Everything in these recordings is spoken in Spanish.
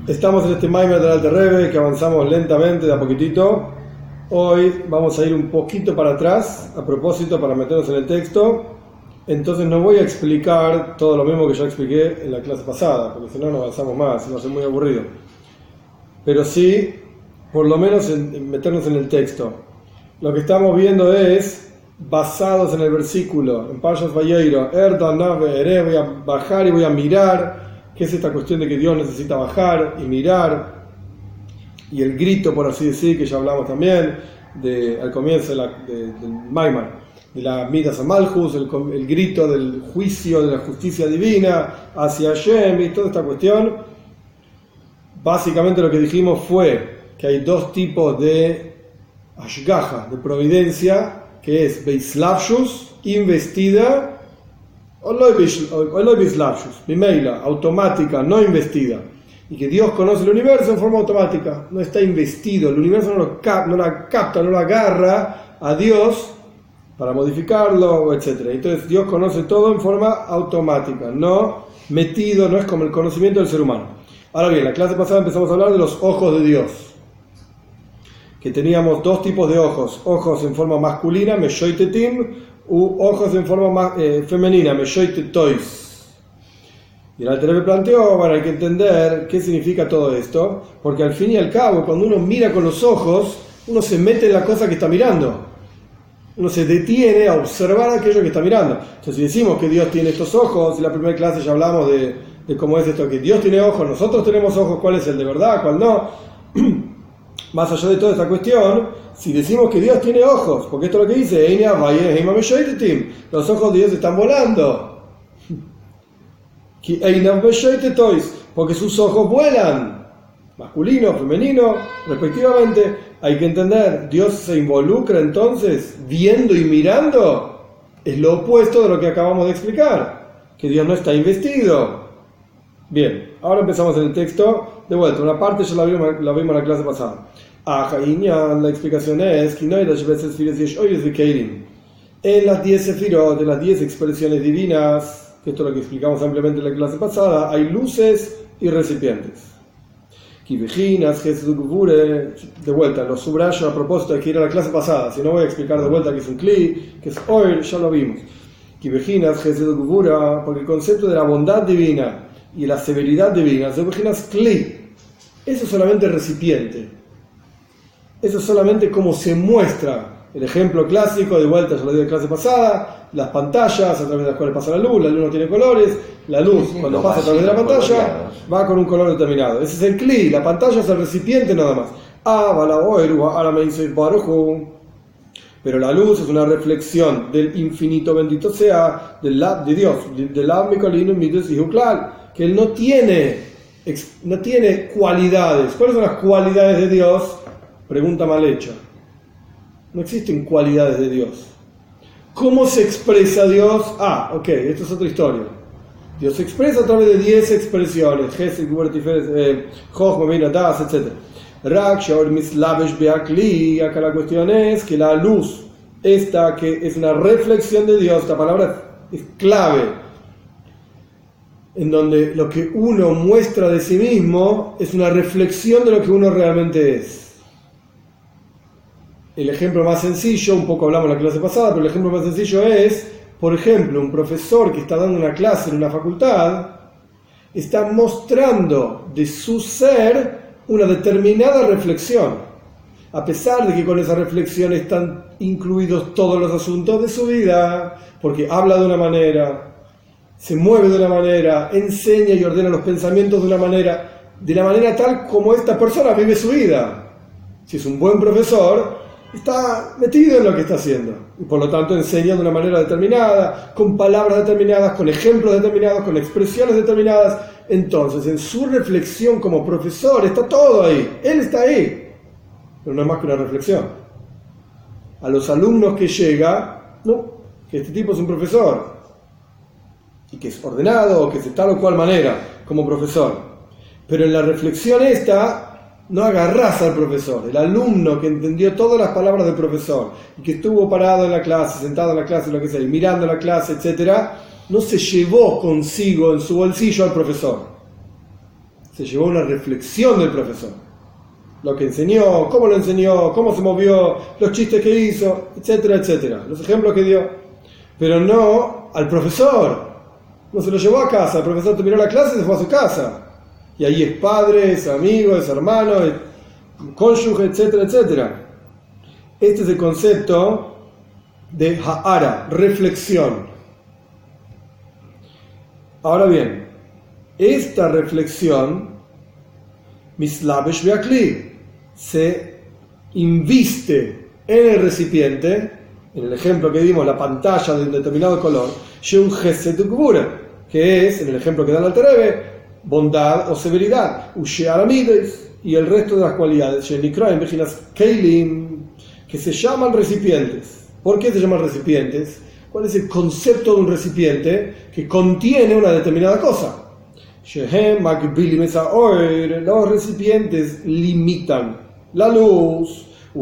Estamos en este Maimer del Alter Rebbe que avanzamos lentamente, de a poquitito. Hoy vamos a ir un poquito para atrás, a propósito, para meternos en el texto. Entonces no voy a explicar todo lo mismo que ya expliqué en la clase pasada, porque si no avanzamos más, va a ser muy aburrido. Pero sí, por lo menos en meternos en el texto. Lo que estamos viendo es, basados en el versículo, en Parshas Vayero, voy a bajar y voy a mirar. ¿Qué es esta cuestión de que Dios necesita bajar y mirar? Y el grito, por así decir, que ya hablamos también, al comienzo del Maimar, de la Midas Malchus, el grito del juicio, de la justicia divina hacia Hashem y toda esta cuestión. Básicamente lo que dijimos fue que hay dos tipos de Ashgaha, de providencia, que es Beislavshus, investida, o Loibislavshus, Bimeila, automática, no investida. Y que Dios conoce el universo en forma automática, no está investido, el universo no la capta, no la agarra a Dios para modificarlo, etc. Entonces Dios conoce todo en forma automática, no metido, no es como el conocimiento del ser humano. Ahora bien, la clase pasada empezamos a hablar de los ojos de Dios, que teníamos dos tipos de ojos en forma masculina, Meshoitetim, u ojos en forma femenina, Meshoitetois. Y el Alter Rebbe planteó, bueno, hay que entender qué significa todo esto, porque al fin y al cabo, cuando uno mira con los ojos, uno se mete en la cosa que está mirando. Uno se detiene a observar aquello que está mirando. Entonces, si decimos que Dios tiene estos ojos, en la primera clase ya hablamos de cómo es esto, que Dios tiene ojos, nosotros tenemos ojos, cuál es el de verdad, cuál no. Más allá de toda esta cuestión, si decimos que Dios tiene ojos, porque esto es lo que dice, los ojos de Dios están volando. Porque sus ojos vuelan, masculino, femenino, respectivamente. Hay que entender, Dios se involucra entonces viendo y mirando, es lo opuesto de lo que acabamos de explicar, que Dios no está investido. Bien, ahora empezamos en el texto de vuelta. Una parte ya la vimos en la clase pasada. La explicación es que en las 10 sefirot, de las 10 expresiones divinas, que esto es lo que explicamos ampliamente en la clase pasada, hay luces y recipientes. De vuelta, lo subrayo a propósito de que ir a la clase pasada, si no voy a explicar de vuelta que es un kli, que es oil, ya lo vimos. Porque el concepto de la bondad divina y la severidad divina, eso es solamente recipiente, eso es solamente como se muestra. El ejemplo clásico, de vuelta, ya lo di en la clase pasada, las pantallas a través de las cuales pasa la luz no tiene colores, la luz cuando pasa a través de la pantalla va con un color determinado. Ese es el kli, la pantalla es el recipiente nada más. Pero la luz es una reflexión del infinito, bendito sea, de Dios, del que Él no tiene cualidades. ¿Cuáles son las cualidades de Dios? Pregunta mal hecha. No existen cualidades de Dios. ¿Cómo se expresa Dios? Esto es otra historia. Dios se expresa a través de 10 expresiones, etc. Acá la cuestión es que la luz, esta que es una reflexión de Dios, esta palabra es clave, en donde lo que uno muestra de sí mismo es una reflexión de lo que uno realmente es. El ejemplo más sencillo, un poco hablamos en la clase pasada, pero el ejemplo más sencillo es, por ejemplo, un profesor que está dando una clase en una facultad está mostrando de su ser una determinada reflexión, a pesar de que con esa reflexión están incluidos todos los asuntos de su vida, porque habla de una manera, se mueve de una manera, enseña y ordena los pensamientos de la manera tal como esta persona vive su vida. Si es un buen profesor, está metido en lo que está haciendo y por lo tanto enseña de una manera determinada, con palabras determinadas, con ejemplos determinados, con expresiones determinadas. Entonces, en su reflexión como profesor está todo ahí, él está ahí, pero no es más que una reflexión. A los alumnos que llega, no, que este tipo es un profesor y que es ordenado o que es de tal o cual manera como profesor, pero en la reflexión esta no agarrás al profesor, el alumno que entendió todas las palabras del profesor y que estuvo parado en la clase, sentado en la clase, lo que sea, y mirando la clase, etc., no se llevó consigo en su bolsillo al profesor. se llevó una reflexión del profesor. Lo que enseñó, cómo se movió, los chistes que hizo, etcétera, etcétera. Los ejemplos que dio. Pero no al profesor. No se lo llevó a casa. El profesor terminó la clase y se fue a su casa. Y ahí es padre, es amigo, es hermano, es cónyuge, etcétera, etcétera. Este es el concepto de ha'ara, reflexión. Ahora bien, esta reflexión, mislabesh be'akli, se inviste en el recipiente, en el ejemplo que dimos, la pantalla de un determinado color, sheun chesed ugvura, que es, en el ejemplo que da el Alter Rebbe, bondad o severidad, ushe'ar amides, y el resto de las cualidades, shenikroim bejinas keilim, que se llaman recipientes. ¿Por qué se llaman recipientes? ¿Cuál es el concepto de un recipiente que contiene una determinada cosa? Los recipientes limitan la luz, y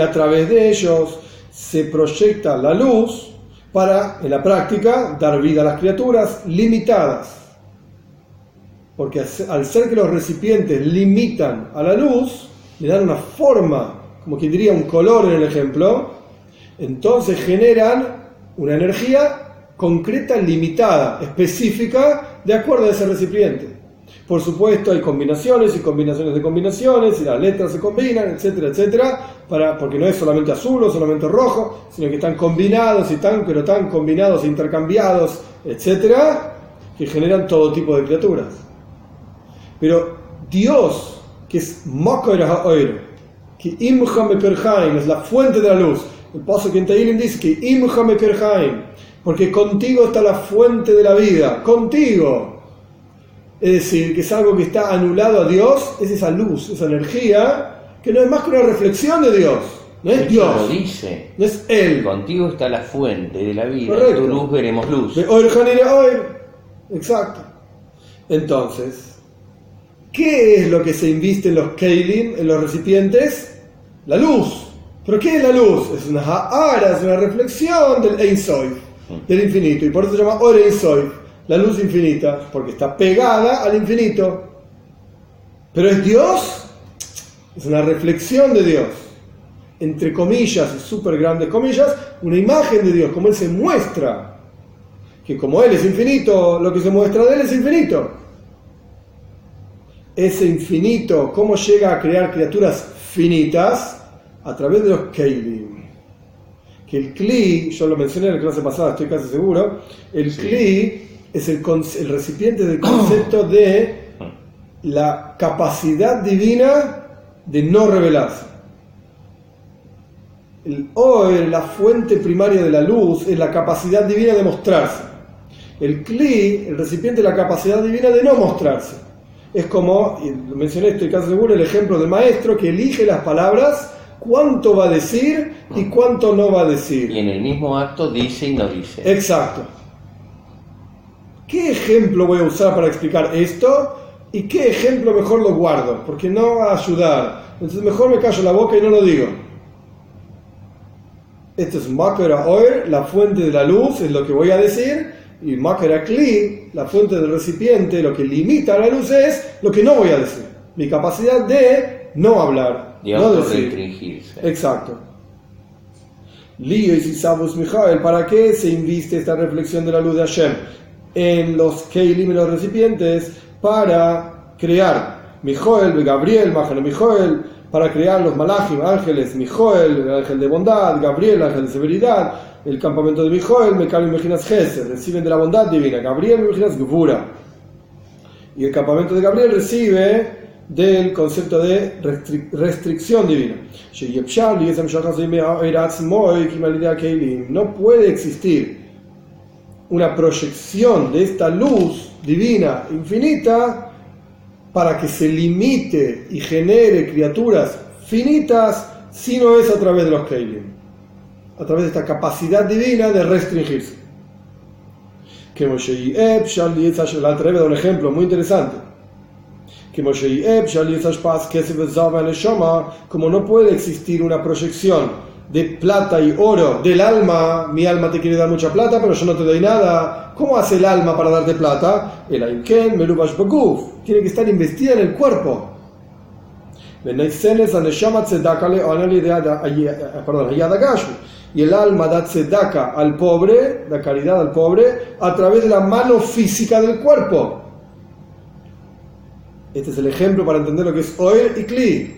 a través de ellos se proyecta la luz para, en la práctica, dar vida a las criaturas limitadas. Porque al ser que los recipientes limitan a la luz, le dan una forma, como quien diría un color en el ejemplo, entonces generan una energía concreta, limitada, específica, de acuerdo a ese recipiente. Por supuesto hay combinaciones y combinaciones de combinaciones, y las letras se combinan, etcétera, etcétera, porque no es solamente azul o solamente rojo, sino que están combinados pero tan combinados e intercambiados, etcétera, que generan todo tipo de criaturas. Pero Dios, que es Makor HaOir, que Imcha Mekerhaim, es la fuente de la luz. El paso que en Tehilim dice que Imcha Mekerhaim, porque contigo está la fuente de la vida, contigo. Es decir, que es algo que está anulado a Dios, es esa luz, esa energía, que no es más que una reflexión de Dios. No es Dios. Lo dice. No es Él. Contigo está la fuente de la vida. Correcto. Tu luz veremos luz. De Oir Hanire Oir. Exacto. Entonces, ¿qué es lo que se inviste en los keilim, en los recipientes? La luz. ¿Pero qué es la luz? Es una ha'ara, es una reflexión del Ein Sof, del infinito. Y por eso se llama Or Ein Sof, la luz infinita, porque está pegada al infinito. ¿Pero es Dios? Es una reflexión de Dios. Entre comillas, súper grandes comillas, una imagen de Dios, como Él se muestra. Que como Él es infinito, lo que se muestra de Él es infinito. Ese infinito, ¿cómo llega a crear criaturas finitas? A través de los keilim. Que el kli, yo lo mencioné en la clase pasada, estoy casi seguro, el kli es el recipiente del concepto de la capacidad divina de no revelarse. El oer, la fuente primaria de la luz, es la capacidad divina de mostrarse. El kli, el recipiente, es la capacidad divina de no mostrarse. Es como, y lo mencioné, estoy casi seguro, el ejemplo del maestro que elige las palabras, cuánto va a decir y cuánto no va a decir. Y en el mismo acto dice y no dice. Exacto. ¿Qué ejemplo voy a usar para explicar esto? ¿Y qué ejemplo mejor lo guardo? Porque no va a ayudar. Entonces mejor me callo la boca y no lo digo. Esto es Makor HaOir, la fuente de la luz, es lo que voy a decir. Y Makor HaKli, la fuente del recipiente, lo que limita a la luz es lo que no voy a decir. Mi capacidad de no hablar, De no decir. autorrestringirse. Exacto. Lío y Sisabus Mijael, ¿para qué se inviste esta reflexión de la luz de Hashem en los keilim y los recipientes? Para crear Mijael, Gabriel, Majano Mijael, para crear los malachim, ángeles, Mijael, el ángel de bondad, Gabriel, el ángel de severidad, el campamento de Mijael, Mekal y Mejinas Gesed, reciben de la bondad divina, Gabriel y Mejinas Gvura. Y el campamento de Gabriel recibe del concepto de restricción divina. No puede existir una proyección de esta luz divina infinita para que se limite y genere criaturas finitas si no es a través de los keilim, a través de esta capacidad divina de restringirse. Que Moshe el Alter Rebbe da un ejemplo muy interesante. Como no puede existir una proyección de plata y oro del alma. Mi alma te quiere dar mucha plata, pero yo no te doy nada. ¿Cómo hace el alma para darte plata? El Ainken Melubash Baguf. Tiene que estar investida en el cuerpo. Y el alma da tzedaka al pobre, da caridad al pobre, a través de la mano física del cuerpo. Este es el ejemplo para entender lo que es Oer y Kli.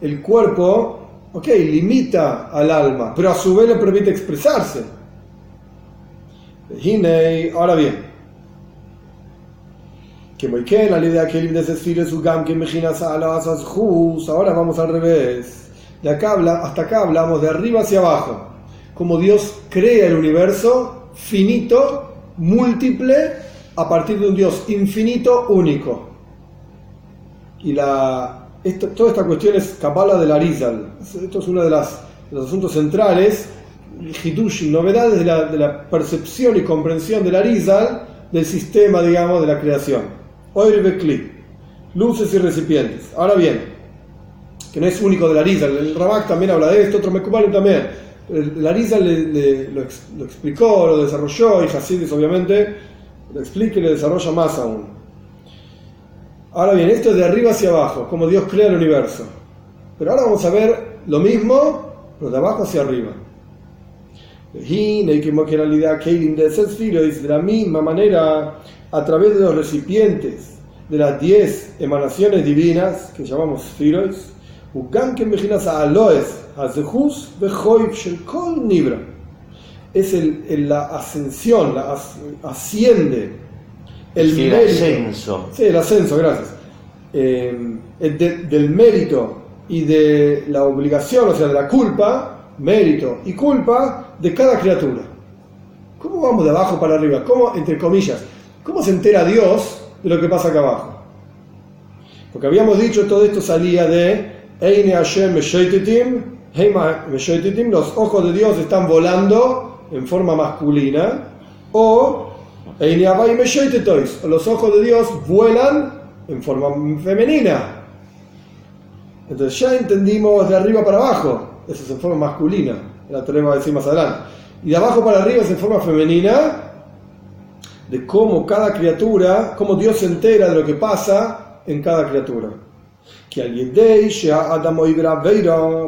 El cuerpo, limita al alma, pero a su vez le permite expresarse. Ahora bien, ahora vamos al revés. Hasta acá hablamos de arriba hacia abajo. Como Dios crea el universo finito, múltiple, a partir de un Dios infinito, único. Y toda esta cuestión es Kabbalah del Arizal. Esto es uno de los asuntos centrales, Hidush, novedades de la percepción y comprensión del Arizal, del sistema, digamos, de la creación. Oir Bekli, luces y recipientes. Ahora bien, que no es único del Arizal, el Ramak también habla de esto, otro Mekubalim también. El Arizal lo explicó, lo desarrolló, y Hasidis obviamente lo explica y lo desarrolla más aún. Ahora bien, esto es de arriba hacia abajo, como Dios crea el universo. Pero ahora vamos a ver lo mismo, pero de abajo hacia arriba. De la misma manera, a través de los recipientes de las 10 emanaciones divinas, que llamamos Sfirois, es la ascensión, asciende el mérito, ascenso. Sí, el ascenso, gracias. Del mérito y de la obligación, o sea, de la culpa, mérito y culpa de cada criatura. ¿Cómo vamos de abajo para arriba? ¿Cómo, entre comillas, cómo se entera Dios de lo que pasa acá abajo? Porque habíamos dicho todo esto salía de Eine Hashem Meshoitetim, Heima Meshoitetim, los ojos de Dios están volando en forma masculina, o Eine Havai Meshoitetois, los ojos de Dios vuelan en forma femenina. Entonces ya entendimos de arriba para abajo, eso es en forma masculina, la tenemos a decir más adelante. Y de abajo para arriba es en forma femenina, de cómo cada criatura, cómo Dios se entera de lo que pasa en cada criatura.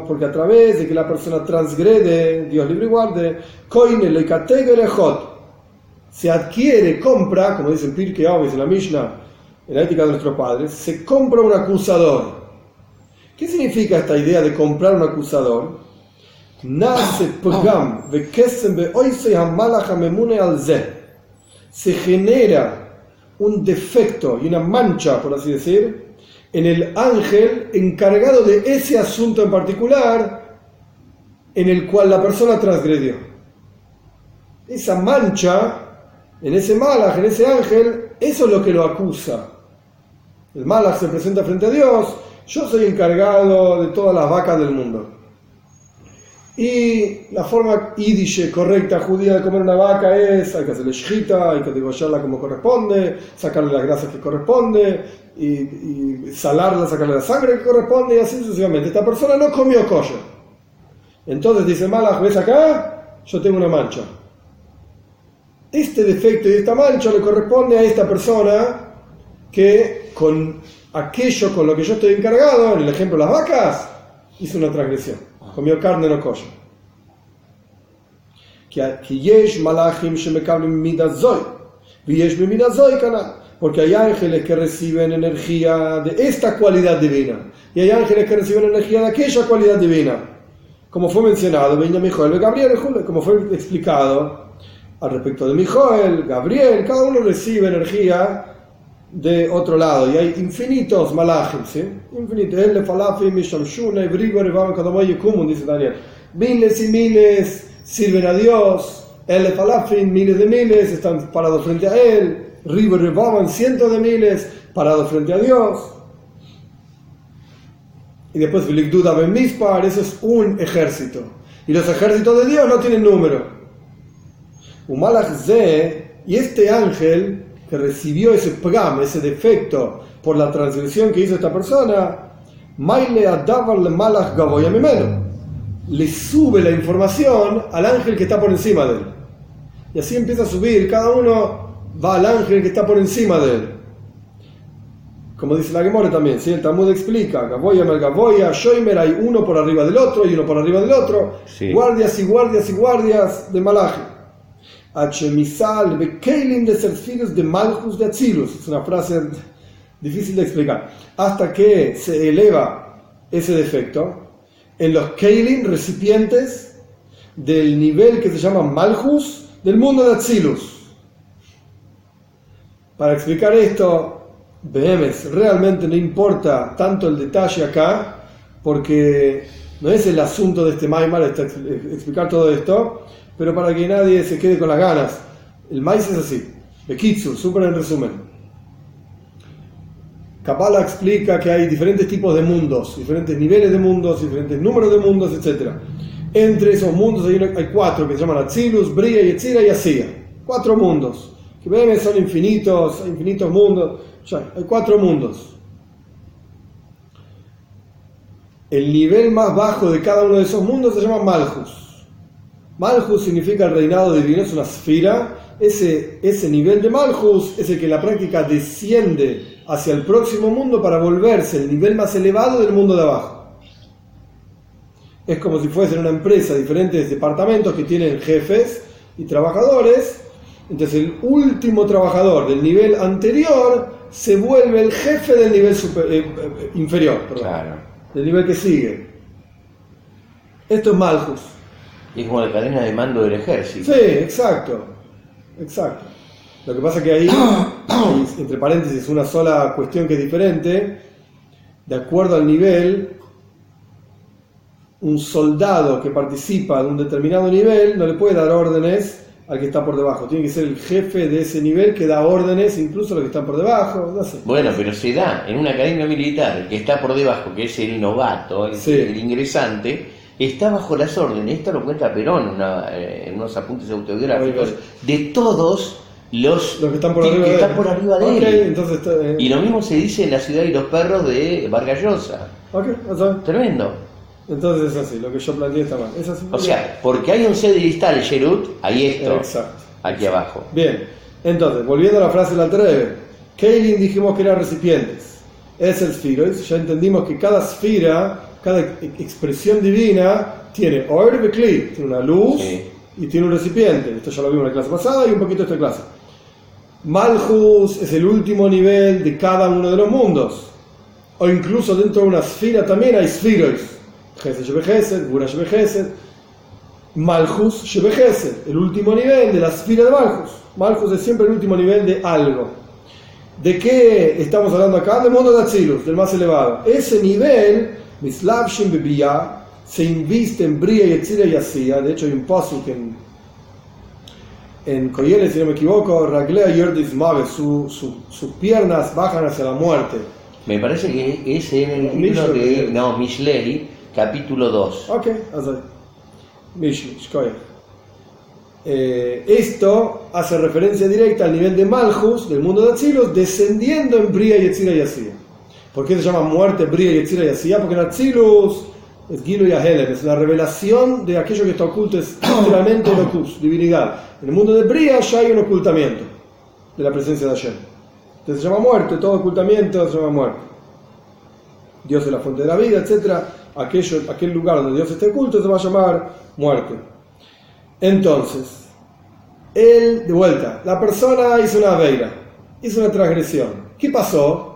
Porque a través de que la persona transgrede, Dios libre y guarde, se adquiere, compra, como dice el Pirkei Avos en la Mishnah, en la ética de nuestros padres, se compra un acusador. ¿Qué significa esta idea de comprar un acusador? Se genera un defecto y una mancha, por así decir, en el ángel encargado de ese asunto en particular en el cual la persona transgredió. Esa mancha en ese malaj, en ese ángel, eso es lo que lo acusa. El malaj se presenta frente a Dios: yo soy encargado de todas las vacas del mundo. Y la forma yiddish correcta judía de comer una vaca es: hay que hacerle shchita, hay que degollarla como corresponde, sacarle las grasas que corresponde, y salarla, sacarle la sangre que corresponde, y así sucesivamente. Esta persona no comió kosher. Entonces dice Malach: ¿ves acá? Yo tengo una mancha. Este defecto y esta mancha le corresponde a esta persona que con aquello con lo que yo estoy encargado, en el ejemplo de las vacas, hizo una transgresión. Comió carne no kosher. Porque hay ángeles que reciben energía de esta cualidad divina, y hay ángeles que reciben energía de aquella cualidad divina, como fue mencionado Mijoel, Gabriel, como fue explicado al respecto de Mijoel, Gabriel. Cada uno recibe energía de otro lado, y hay infinitos malachim, ¿sí? Infinitos. Dice Daniel, miles y miles sirven a Dios, miles de miles están parados frente a él, cientos de miles parados frente a Dios. Y después eso es un ejército, y los ejércitos de Dios no tienen número. Y este ángel que recibió ese pgam, ese defecto por la transgresión que hizo esta persona, le sube la información al ángel que está por encima de él. Y así empieza a subir, cada uno va al ángel que está por encima de él. Como dice la Gemara también, ¿sí? El Talmud explica, Gaboya, Shoimer, hay uno por arriba del otro y uno por arriba del otro, sí. Guardias y guardias y guardias de Malachi. Misal, Bekeilim de Serfilus de Malchus de Atzilus. Es una frase difícil de explicar. Hasta que se eleva ese defecto en los Keilim, recipientes del nivel que se llama Malchus del mundo de Atzilus. Para explicar esto, Behemes, realmente no importa tanto el detalle acá, porque no es el asunto de este Maimar explicar todo esto, pero para que nadie se quede con las ganas, el maíz es así, Bekitsu, súper en resumen. Kabbalah explica que hay diferentes tipos de mundos, diferentes niveles de mundos, diferentes números de mundos, etc. Entre esos mundos hay 4 que se llaman Atzilus, Bria, Yetzira y Asiya. 4 mundos, que Behemes son infinitos, hay infinitos mundos. Ya, hay 4 mundos. El nivel más bajo de cada uno de esos mundos se llama Malchus. Malchus significa el reinado divino, es una sfira. Ese nivel de Malchus es el que en la práctica desciende hacia el próximo mundo para volverse el nivel más elevado del mundo de abajo. Es como si fuesen una empresa, diferentes departamentos que tienen jefes y trabajadores. Entonces el último trabajador del nivel anterior se vuelve el jefe del nivel inferior, claro. Del nivel que sigue. Esto es Malchus. Y es como la cadena de mando del ejército. Sí, exacto. Lo que pasa que ahí, entre paréntesis, una sola cuestión que es diferente. De acuerdo al nivel, un soldado que participa de un determinado nivel no le puede dar órdenes al que está por debajo. Tiene que ser el jefe de ese nivel que da órdenes incluso a los que están por debajo. No sé. Bueno, pero se da en una academia militar, el que está por debajo, que es el novato, el ingresante, está bajo las órdenes. Esto lo cuenta Perón en unos apuntes autobiográficos de todos los que están por arriba de él. Entonces y lo mismo se dice en La ciudad y los perros de Vargas Llosa. Tremendo. Entonces es así, lo que yo planteé está mal. Es así. O sea, porque hay un Sederistal, el Sherut, hay esto. Exacto. Aquí abajo. Bien, entonces, volviendo a la frase del Alter Rebbe, Keilim dijimos que eran recipientes. Es el Sfirois, ya entendimos que cada esfera, cada expresión divina, tiene Oer Bekli, tiene una luz, sí, y tiene un recipiente. Esto ya lo vimos en la clase pasada y un poquito en esta clase. Malchus es el último nivel de cada uno de los mundos. O incluso dentro de una esfera también hay Sfirois. Gesed Shebechesed, Gura Shebechesed, Malchus Shebechesed, el último nivel de la esfera de Malchus. Malchus es siempre el último nivel de algo. ¿De qué estamos hablando acá? Del mundo de Atzilus, del más elevado. Ese nivel, Mislavshim Bebiyah, se inviste en Bria, Yetzira y Asiya. De hecho hay un pasuk en Koyeles, si no me equivoco, Raglea Yordis Mave, sus piernas bajan hacia la muerte. Me parece que es en el libro de Mishlei, capítulo 2. Ok, esto hace referencia directa al nivel de Malchus, del mundo de Atzilus, descendiendo en Bria, Yetzira y Asiya. ¿Por qué se llama muerte Bria, Yetzira y Asiya? Porque en Atzilus es Gilu y Ahelem, es la revelación de aquello que está oculto, es literalmente locus, divinidad. En el mundo de Bria ya hay un ocultamiento de la presencia de Hashem. Entonces se llama muerte, todo ocultamiento se llama muerte. Dios es la fuente de la vida, etc. Aquel lugar donde Dios esté oculto se va a llamar muerte. Entonces, de vuelta, la persona hizo una aveira, hizo una transgresión. ¿Qué pasó?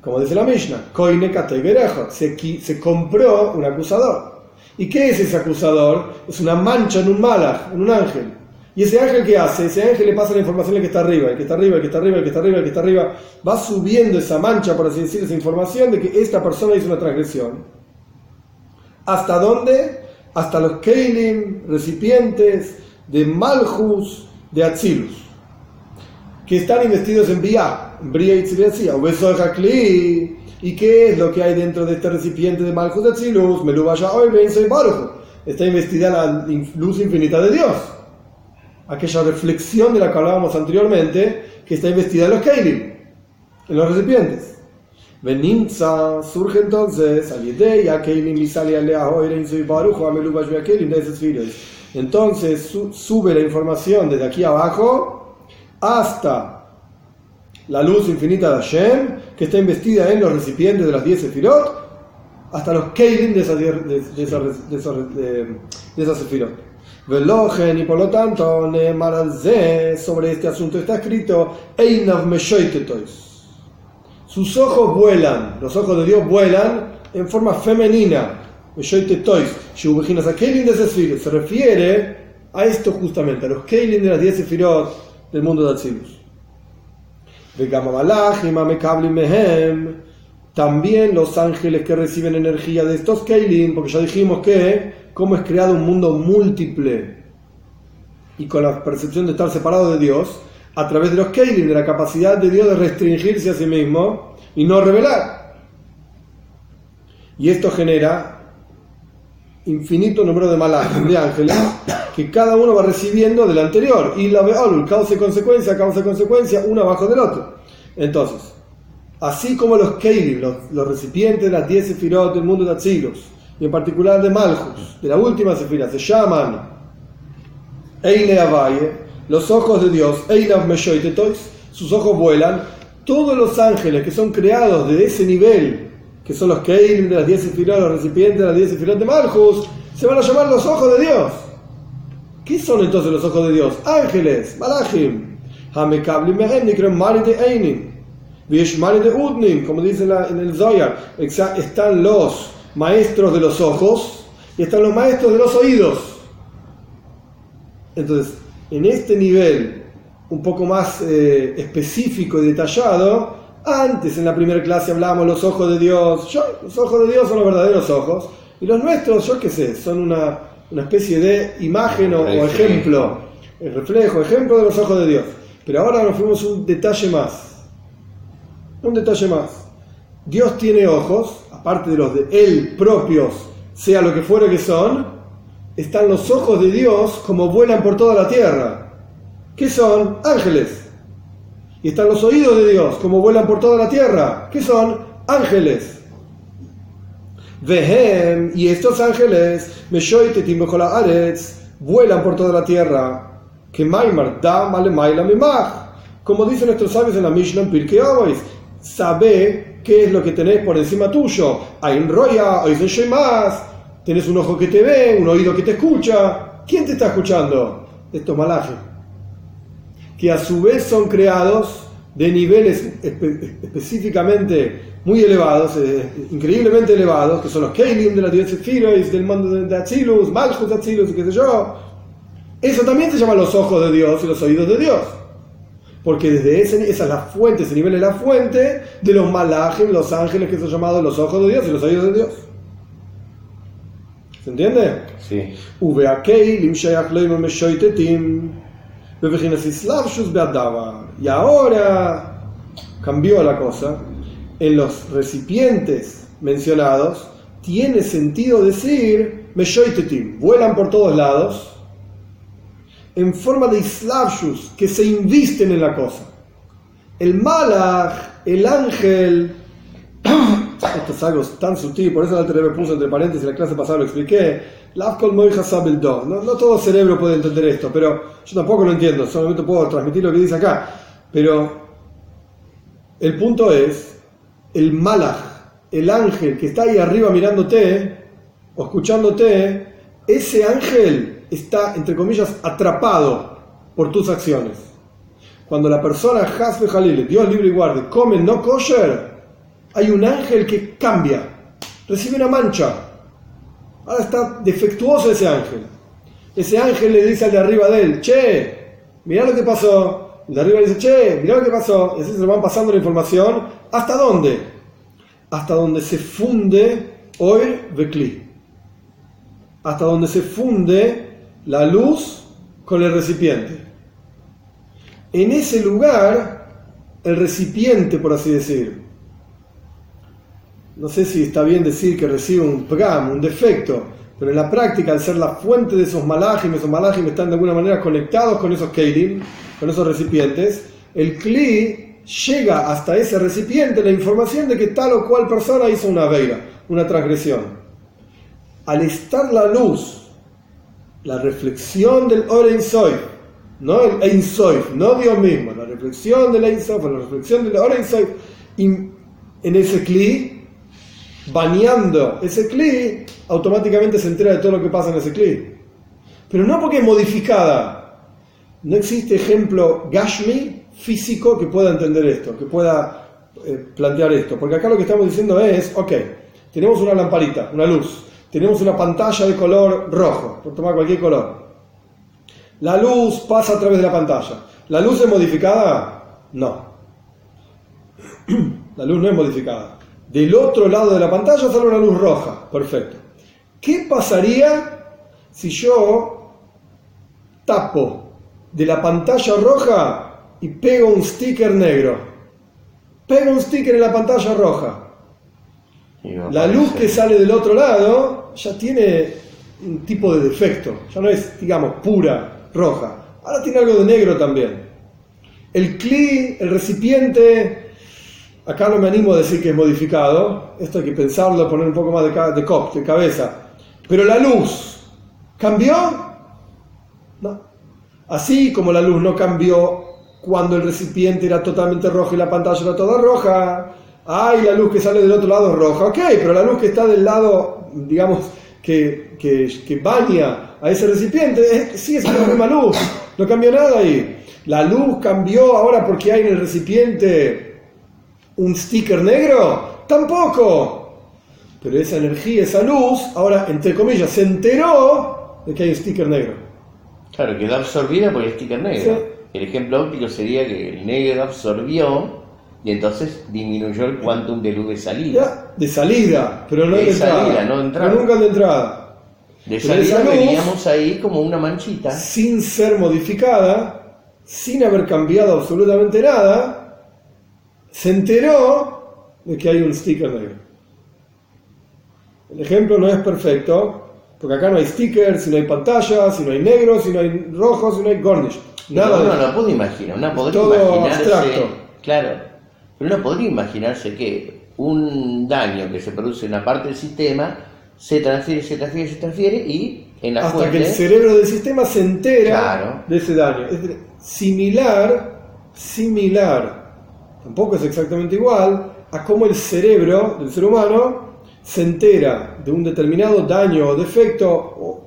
Como dice la Mishnah, se compró un acusador. ¿Y qué es ese acusador? Es una mancha en un malach, en un ángel. ¿Y ese ángel qué hace? Ese ángel le pasa la información al que está arriba, el que está arriba, el que está arriba, el que está arriba, el que está arriba. Va subiendo esa mancha, por así decir, esa información de que esta persona hizo una transgresión. ¿Hasta dónde? Hasta los Keilim, recipientes de Malchus de Atzilus, que están investidos en Bria y Tziriatzia, ¿y qué es lo que hay dentro de este recipiente de Malchus de Atzilus? Está investida la luz infinita de Dios, aquella reflexión de la que hablábamos anteriormente, que está investida en los Keilim, en los recipientes. Venimza surge entonces entonces sube la información desde aquí abajo hasta la luz infinita de Hashem, que está investida en los recipientes de las 10 sefirot, hasta los keilim de esas sefirot. Velogen, y por lo tanto, sobre este asunto está escrito, Einav Meshoitetois. Sus ojos vuelan, los ojos de Dios vuelan en forma femenina. Meshoitetois, Shubejinas a keilim de sefirot. Se refiere a esto justamente, a los keilim de las 10 sefirot del mundo de Atzilus. También los ángeles que reciben energía de estos keilim, porque ya dijimos que cómo es creado un mundo múltiple y con la percepción de estar separado de Dios a través de los keilim, de la capacidad de Dios de restringirse a sí mismo y no revelar. Y esto genera infinito número de malachim, de ángeles, que cada uno va recibiendo del anterior, y la ve'olul, causa y consecuencia, uno abajo del otro. Entonces, así como los keilim, los recipientes de las 10 sefirot del mundo de Atzilus, y en particular de Malchus, de la última sefira, se llaman Eile Avaye, los ojos de Dios, Einav Meshoitetois, sus ojos vuelan, todos los ángeles que son creados de ese nivel, que son los keilim de las 10 sefirot, los recipientes de las 10 sefirot de Malchus, se van a llamar los ojos de Dios. ¿Qué son entonces los ojos de Dios? Ángeles, malachim. Hamekablim mehem nikram mari de einim. Viesh mari de udnim, como dice en el Zohar. Están los maestros de los ojos y están los maestros de los oídos. Entonces, en este nivel un poco más específico y detallado, antes en la primera clase hablábamos los ojos de Dios. Los ojos de Dios son los verdaderos ojos y los nuestros, yo qué sé, son una especie de imagen o ejemplo, el reflejo, ejemplo de los ojos de Dios. Pero ahora nos fuimos un detalle más. Dios tiene ojos, aparte de los de Él propios, sea lo que fuera que son, están los ojos de Dios como vuelan por toda la tierra. ¿Qué son? Ángeles. Y están los oídos de Dios como vuelan por toda la tierra. ¿Qué son? Ángeles. Vehem, y estos ángeles, Meshoitetim bechol haaretz, vuelan por toda la tierra. Que Maimar dam alemaila mimach, como dicen nuestros sabios en la Mishnah en Pirkei Avos, sabe qué es lo que tenés por encima tuyo. Ain roya, oizen shemas, tenés un ojo que te ve, un oído que te escucha. ¿Quién te está escuchando? Estos malachim, que a su vez son creados de niveles específicamente muy elevados, increíblemente elevados, que son los keilim de las 10 sefirot, del mundo de Atzilus, Malchus de Atzilus y qué sé yo. Eso también se llama los ojos de Dios y los oídos de Dios, porque desde esa es la fuente, ese nivel es la fuente de los malachim, los ángeles, que son llamados los ojos de Dios y los oídos de Dios. ¿Se entiende? Sí. Y ahora cambió la cosa. En los recipientes mencionados tiene sentido decir Meshoitetim, vuelan por todos lados en forma de islavshus, que se invisten en la cosa. El malach, el ángel, esto es algo tan sutil, por eso el Alter Rebbe puso entre paréntesis, en la clase pasada lo expliqué. No todo cerebro puede entender esto, pero yo tampoco lo entiendo, solamente puedo transmitir lo que dice acá. Pero el punto es, el malach, el ángel que está ahí arriba mirándote o escuchándote, ese ángel está, entre comillas, atrapado por tus acciones. Cuando la persona, Hasbe Jalil, Dios libre y guarde, come no kosher, hay un ángel que cambia, recibe una mancha. Ahora está defectuoso ese ángel. Ese ángel le dice al de arriba de él, che, mirá lo que pasó. El de arriba le dice, che, mirá lo que pasó. Y así se le van pasando la información. ¿Hasta dónde? Hasta donde se funde Oir Vekli. Hasta donde se funde la luz con el recipiente. En ese lugar, el recipiente, por así decir, no sé si está bien decir que recibe un pgam, un defecto, pero en la práctica, al ser la fuente de esos malachim están de alguna manera conectados con esos keilim, con esos recipientes, el kli llega hasta ese recipiente la información de que tal o cual persona hizo una aveira, una transgresión. Al estar la luz, la reflexión del Or Ein Sof, no el Ein Sof, no Dios mismo, la reflexión del Ein Sof, la reflexión del Or Ein Sof, en ese cli, bañando ese cli, automáticamente se entera de todo lo que pasa en ese cli. Pero no porque es modificada. No existe ejemplo Gashmi físico que pueda entender esto, que pueda plantear esto. Porque acá lo que estamos diciendo es, ok, tenemos una lamparita, una luz, tenemos una pantalla de color rojo, por tomar cualquier color. La luz pasa a través de la pantalla. ¿La luz es modificada? No. La luz no es modificada. Del otro lado de la pantalla sale una luz roja. Perfecto. ¿Qué pasaría si yo tapo de la pantalla roja y pego un sticker negro? Pego un sticker en la pantalla roja. La luz que sale del otro lado ya tiene un tipo de defecto. Ya no es, digamos, pura roja. Ahora tiene algo de negro también. El cli, el recipiente, acá no me animo a decir que es modificado. Esto hay que pensarlo, poner un poco más de cabeza. Pero la luz, ¿cambió? No. Así como la luz no cambió cuando el recipiente era totalmente rojo y la pantalla era toda roja. Ay, la luz que sale del otro lado es roja. Ok, pero la luz que está del lado, digamos, que baña a ese recipiente, sí es la misma luz. No cambió nada ahí. La luz cambió ahora porque hay en el recipiente un sticker negro. Tampoco. Pero esa energía, esa luz, ahora, entre comillas, se enteró de que hay un sticker negro. Claro, quedó absorbida por el sticker negro. Sí. El ejemplo óptico sería que el negro absorbió y entonces disminuyó el quantum de luz de salida. Ya, de salida, pero no de entrada. Salida, no de entrada. Pero nunca de entrada. De salida veríamos ahí como una manchita. Sin ser modificada, sin haber cambiado absolutamente nada, se enteró de que hay un sticker negro. El ejemplo no es perfecto, porque acá no hay stickers, si no hay pantalla, si no hay negro, si no hay rojo, si no hay garnish. Nada. No puedo imaginar, no podría todo imaginarse. Abstracto. Claro, pero no podría imaginarse que un daño que se produce en una parte del sistema se transfiere y en la hasta fuente, que el cerebro del sistema se entera claro, de ese daño. Es similar, tampoco es exactamente igual a cómo el cerebro del ser humano se entera de un determinado daño o defecto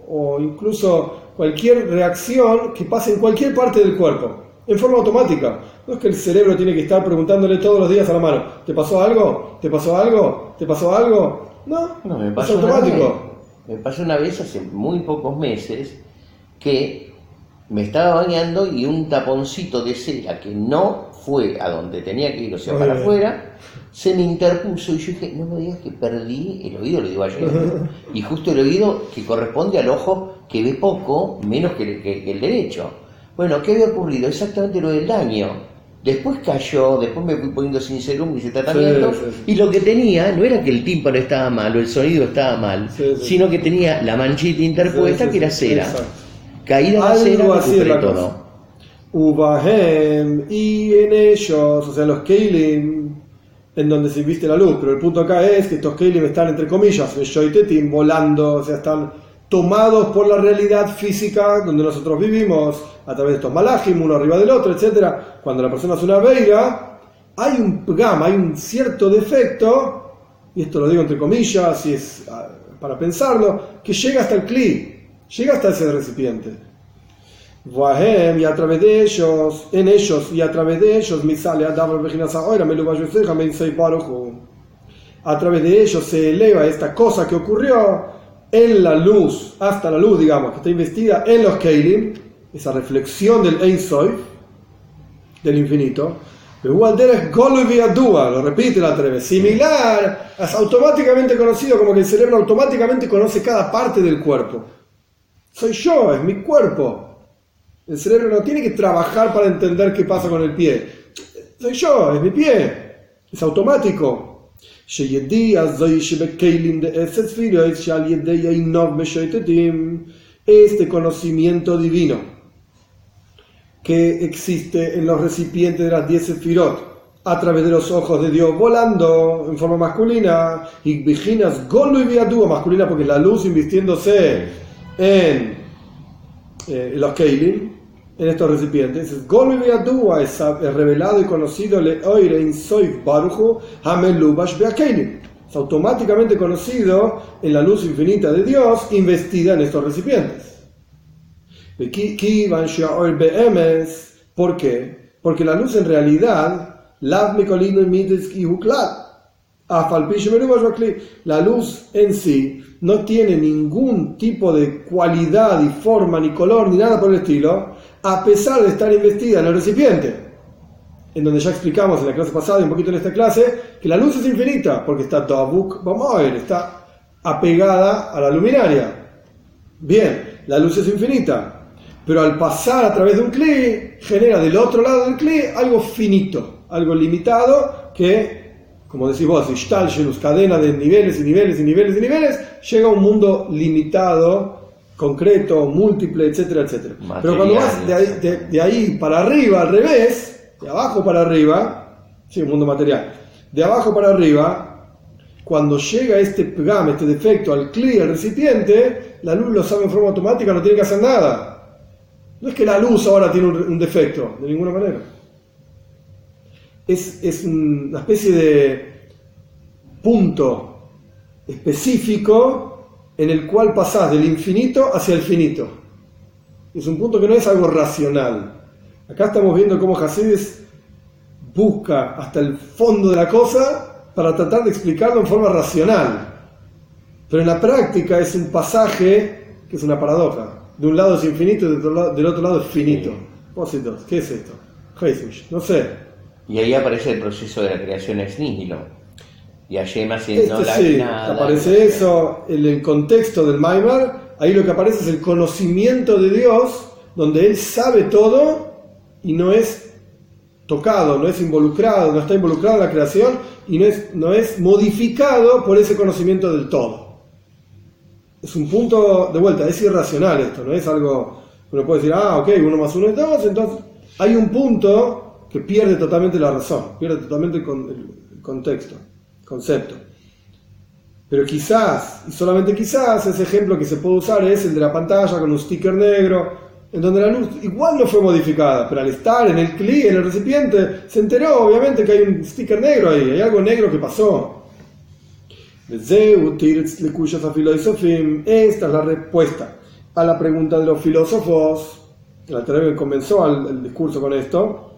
o incluso cualquier reacción que pase en cualquier parte del cuerpo, en forma automática. No es que el cerebro tiene que estar preguntándole todos los días a la mano, ¿te pasó algo? ¿Te pasó algo? ¿Te pasó algo? No, me es pasó automático. Me pasó una vez hace muy pocos meses que me estaba bañando y un taponcito de cera que no fue a donde tenía que ir, o sea, para afuera, se me interpuso y yo dije, no me digas que perdí el oído, lo digo ayer, y justo el oído que corresponde al ojo que ve poco, menos que el derecho. Bueno, ¿qué había ocurrido? Exactamente lo del daño. Después cayó, después me fui poniendo sin serum y ese tratamiento, sí. Y lo que tenía no era que el tímpano estaba mal o el sonido estaba mal, sino que tenía la manchita interpuesta que era cera. Exacto. Caída la cera, recuperé todo. Ubahem, y en ellos, o sea, los Keilim, en donde se inviste la luz, pero el punto acá es que estos Keilim están, entre comillas, volando, o sea, están tomados por la realidad física donde nosotros vivimos, a través de estos malajim, uno arriba del otro, etc. Cuando la persona hace una veira, hay un gama, hay un cierto defecto, y esto lo digo entre comillas, si es para pensarlo, que llega hasta el cli, llega hasta ese recipiente. Y a través de ellos, en ellos y a través de ellos, a través de ellos se eleva esta cosa que ocurrió en la luz, hasta la luz, digamos, que está investida en los Keilim, esa reflexión del Ein Sof, del infinito. Lo repite la otra vez, similar, es automáticamente conocido, como que el cerebro automáticamente conoce cada parte del cuerpo. Soy yo, es mi cuerpo. El cerebro no tiene que trabajar para entender qué pasa con el pie. Soy yo, es mi pie. Es automático. Este conocimiento divino que existe en los recipientes de las 10 sefirot, a través de los ojos de Dios volando en forma masculina, y viginas golo y viadúa, masculina porque la luz invistiéndose en los keilim, en estos recipientes. Es golo y viadúa, es revelado y conocido le oire in soif baruchu hamelubash beakeilim, es automáticamente conocido en la luz infinita de Dios investida en estos recipientes. ¿Por qué? Porque la luz en realidad, la luz en sí no tiene ningún tipo de cualidad, ni forma, ni color, ni nada por el estilo, a pesar de estar investida en el recipiente. En donde ya explicamos en la clase pasada y un poquito en esta clase, que la luz es infinita, porque está está apegada a la luminaria. Bien, la luz es infinita, pero al pasar a través de un cli, genera del otro lado del cli algo finito, algo limitado, que, como decís vos, cadena de niveles y niveles y niveles y niveles, llega a un mundo limitado, concreto, múltiple, etcétera, etcétera. Material. Pero cuando vas de ahí para arriba, al revés, de abajo para arriba, sí, un mundo material, de abajo para arriba, cuando llega este pegam, este defecto al cli, al recipiente, la luz lo sabe en forma automática, no tiene que hacer nada. No es que la luz ahora tiene un defecto, de ninguna manera. Es una especie de punto específico en el cual pasás del infinito hacia el finito. Es un punto que no es algo racional. Acá estamos viendo cómo Hasidus busca hasta el fondo de la cosa para tratar de explicarlo en forma racional. Pero en la práctica es un pasaje que es una paradoja. De un lado es infinito y del otro lado es finito. ¿Qué es esto? No sé. Y ahí aparece el proceso de la creación ex nihilo. Y Hashem haciendo nada. Aparece eso en el contexto del Maimar. Ahí lo que aparece es el conocimiento de Dios, donde Él sabe todo y no es tocado, no es involucrado, no está involucrado en la creación y no es modificado por ese conocimiento del todo. Es un punto, de vuelta, es irracional esto, no es algo que uno puede decir, ok, 1 más 1 es 2, entonces hay un punto que pierde totalmente la razón, pierde totalmente el concepto. Pero quizás, y solamente quizás, ese ejemplo que se puede usar es el de la pantalla con un sticker negro, en donde la luz igual no fue modificada, pero al estar en el cli, en el recipiente, se enteró obviamente que hay un sticker negro ahí, hay algo negro que pasó. Esta es la respuesta a la pregunta de los filósofos. El Alter Rebbe comenzó el discurso con esto.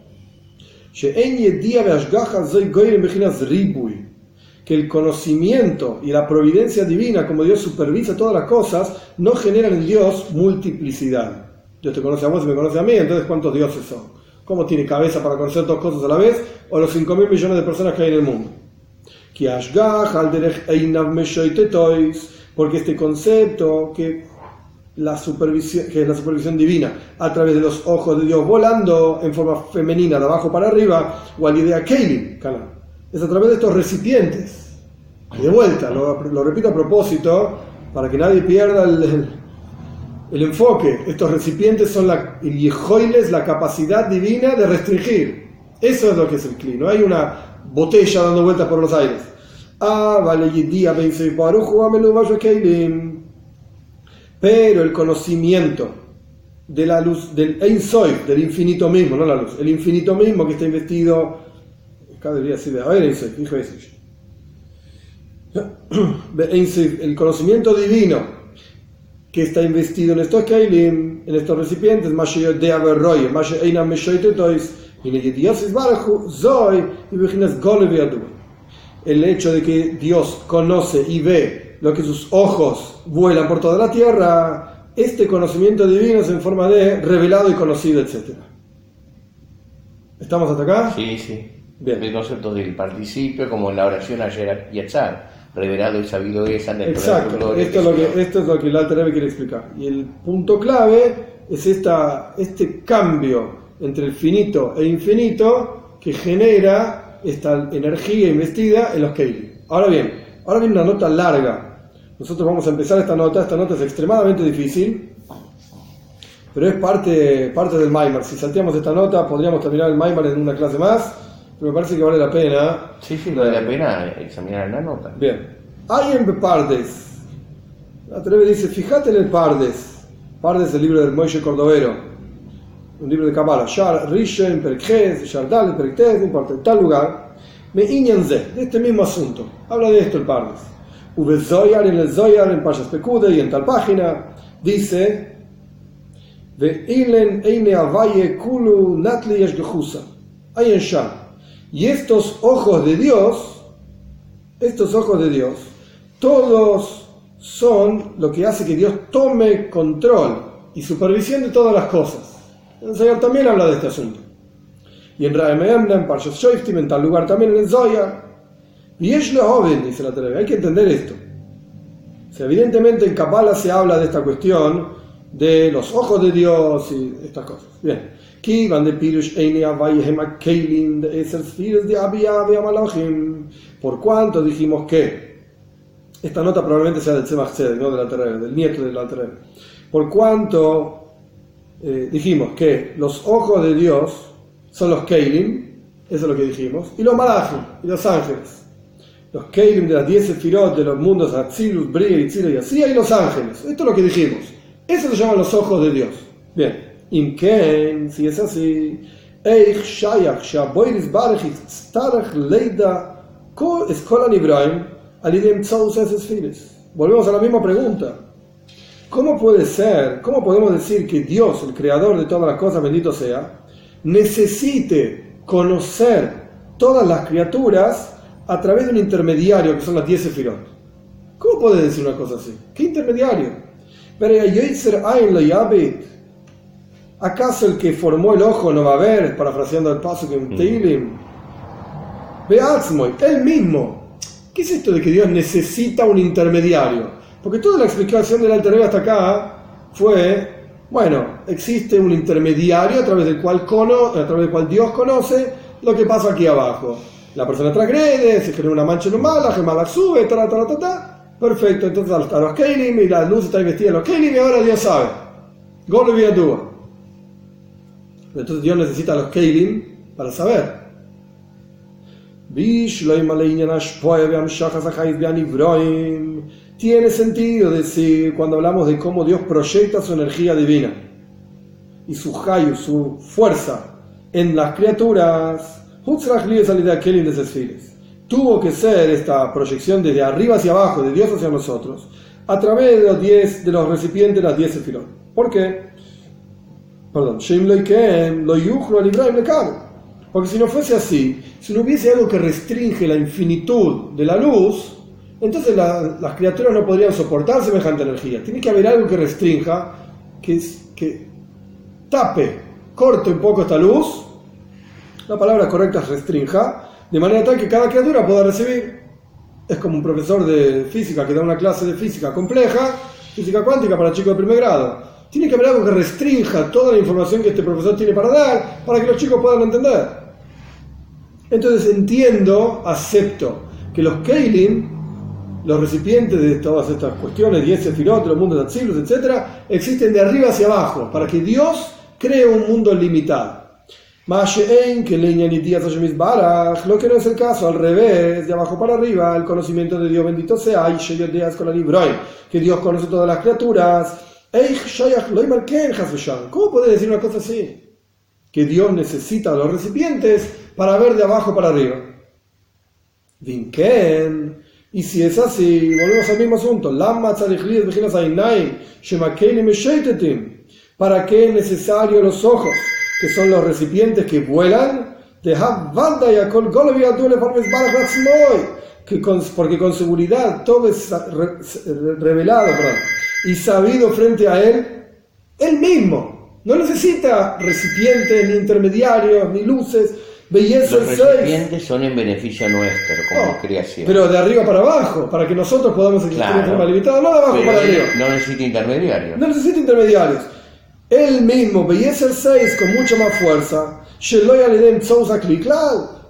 Que el conocimiento y la providencia divina, como Dios supervisa todas las cosas, no generan en Dios multiplicidad. Dios te conoce a vos y me conoce a mí, entonces ¿cuántos dioses son? ¿Cómo tiene cabeza para conocer 2 cosas a la vez? O los 5.000 millones de personas que hay en el mundo. Porque este concepto que es la supervisión divina a través de los ojos de Dios volando en forma femenina de abajo para arriba, o al idea Keilim, es a través de estos recipientes. Y de vuelta, lo repito a propósito para que nadie pierda el enfoque. Estos recipientes son el yehoiles, la capacidad divina de restringir. Eso es lo que es el Kli. No hay una botella dando vueltas por los aires. Pero el conocimiento de la luz, del Ein Sof, del infinito mismo, no la luz, el infinito mismo que está investido, acá debería decir de Ein Sof, dijo eso. El conocimiento divino que está investido en estos Keilim, en estos recipientes, el hecho de que Dios conoce y ve lo que sus ojos vuelan por toda la tierra, este conocimiento divino es en forma de revelado y conocido, etc. ¿Estamos hasta acá? Sí. Bien. El concepto del participio, como en la oración ayer y echar, revelado y sabido es ante el Exacto, esto es lo que el Alter Rebbe quiere explicar. Y el punto clave es este cambio entre el finito e infinito que genera esta energía investida en los Keilim. Ahora viene una nota larga. Nosotros vamos a empezar esta nota es extremadamente difícil, pero es parte del Maimar. Si salteamos esta nota podríamos terminar el Maimar en una clase más, pero me parece que vale la pena. Sí, vale la pena examinar la nota. Bien. Hay en Pardes. La Terebe dice, fíjate en el Pardes. Pardes es el libro del Moishe Cordovero, un libro de Kabbalah. Shar Rishon, Perikhes, Shar Dal, Perikhes, no importa, en tal lugar. Me Inyanze, de este mismo asunto. Habla de esto el Pardes. Uve Zoyar, en el Zoyar, en Pashas Pekude y en tal página, dice, Ve Ilen Eine Avaye Kulu Natli Yeshgehusa. Hay en Sham. Y estos ojos de Dios, todos son lo que hace que Dios tome control y supervisión de todas las cosas. El Zohar también habla de este asunto. Y en Raememna, en Parshas Shoiftim, en tal lugar también en el Zohar. Y es lo joven, dice la Terebe, hay que entender esto. O sea, evidentemente en Kabbalah se habla de esta cuestión de los ojos de Dios y estas cosas. Bien. Por cuanto dijimos que esta nota probablemente sea del Tzemach Tzedek, no del Alter Rebbe, del nieto del Alter Rebbe. Por cuanto dijimos que los ojos de Dios son los Keilim, eso es lo que dijimos, y los Malachim, y los ángeles. Los Keilim de las 10 Sefirot de los mundos Atzilus, Bria, Itzila y Asía, y los ángeles. Esto es lo que dijimos. Eso se llaman los ojos de Dios. Bien. Imken, si es así, Eich Shayach, Shaboiris Barech, Starach Leida, Eskolan Ibrahim, Alidem Tzaus Esfiles. Volvemos a la misma pregunta. ¿Cómo puede ser, cómo podemos decir que Dios, el creador de todas las cosas, bendito sea, necesite conocer todas las criaturas a través de un intermediario que son las 10 Sefirot? ¿Cómo puede decir una cosa así? ¿Qué intermediario? Pero Yetzer Ain lo Yabit. ¿Acaso el que formó el ojo no va a ver? Parafraseando el paso que en Teilim. Beatzmoy, él mismo. ¿Qué es esto de que Dios necesita un intermediario? Porque toda la explicación del Alter Rebbe hasta acá fue, bueno, existe un intermediario a través del cual Dios conoce lo que pasa aquí abajo. La persona transgrede, se genera una mancha en un malach, el malach sube, perfecto, entonces a los Keilim y la luz está investida en los Keilim y ahora Dios sabe. Gol y Viatúa. Entonces Dios necesita a los Keilim para saber. Tiene sentido decir cuando hablamos de cómo Dios proyecta su energía divina y su hayu, su fuerza en las criaturas. Tuvo que ser esta proyección desde arriba hacia abajo, de Dios hacia nosotros, a través de los recipientes de las 10 Sefirot. ¿Por qué? Porque si no fuese así, si no hubiese algo que restringe la infinitud de la luz, entonces las criaturas no podrían soportar semejante energía. Tiene que haber algo que restrinja, que tape, corte un poco esta luz. La palabra correcta es restrinja, de manera tal que cada criatura pueda recibir. Es como un profesor de física que da una clase de física compleja, física cuántica para chicos de primer grado. Tiene que haber algo que restrinja toda la información que este profesor tiene para dar, para que los chicos puedan entender. Entonces acepto que los Keilim, los recipientes de todas estas cuestiones, 10 Sefirot, los mundos de Atzilus, etc., existen de arriba hacia abajo, para que Dios cree un mundo limitado. Lo que no es el caso, al revés, de abajo para arriba, el conocimiento de Dios bendito sea, que Dios conoce todas las criaturas. ¿Cómo puede decir una cosa así? Que Dios necesita a los recipientes para ver de abajo para arriba. Y si es así, volvemos al mismo asunto. ¿Para qué es necesario los ojos, que son los recipientes que vuelan? Porque con seguridad todo es revelado y sabido frente a él mismo. No necesita recipientes, ni intermediarios, ni luces. Los recipientes son en beneficio nuestro, como creación. Pero de arriba para abajo, para que nosotros podamos existir de forma limitada, no de abajo para arriba. No necesita intermediarios. No necesita intermediarios. Él mismo, Beyeser 6, con mucha más fuerza,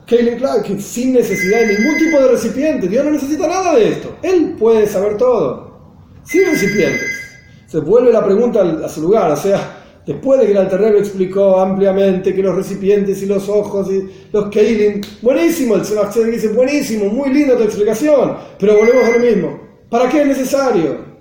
que sin necesidad de ningún tipo de recipiente. Dios no necesita nada de esto. Él puede saber todo, sin recipientes. Se vuelve la pregunta a su lugar, o sea, después de que el Alter Rebbe explicó ampliamente que los recipientes y los ojos y los keilim, buenísimo, el Tzemach Tzedek dice, buenísimo, muy linda tu explicación, pero volvemos a lo mismo. ¿Para qué es necesario?